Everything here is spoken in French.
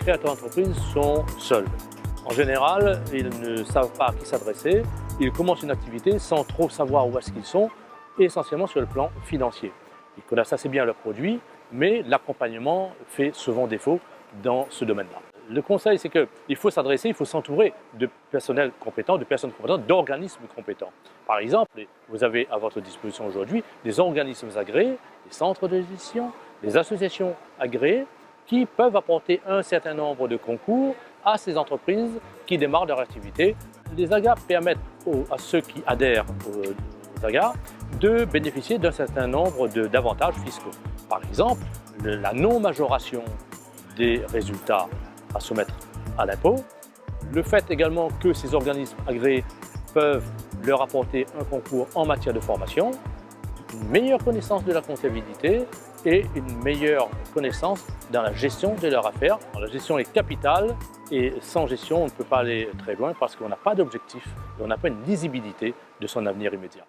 créateurs d'entreprise sont seuls. En général, ils ne savent pas à qui s'adresser, ils commencent une activité sans trop savoir où est-ce qu'ils sont, essentiellement sur le plan financier. Ils connaissent assez bien leurs produits, mais l'accompagnement fait souvent défaut dans ce domaine-là. Le conseil, c'est qu'il faut s'adresser, il faut s'entourer de personnel compétent, de personnes compétentes, d'organismes compétents. Par exemple, vous avez à votre disposition aujourd'hui des organismes agréés, des centres de gestion, des associations agréées qui peuvent apporter un certain nombre de concours à ces entreprises qui démarrent leur activité. Les AGA permettent à ceux qui adhèrent aux AGA de bénéficier d'un certain nombre d'avantages fiscaux. Par exemple, la non-majoration des résultats à soumettre à l'impôt, le fait également que ces organismes agréés peuvent leur apporter un concours en matière de formation, une meilleure connaissance de la comptabilité et une meilleure connaissance dans la gestion de leurs affaires. La gestion est capitale et sans gestion, on ne peut pas aller très loin parce qu'on n'a pas d'objectif et on n'a pas une lisibilité de son avenir immédiat.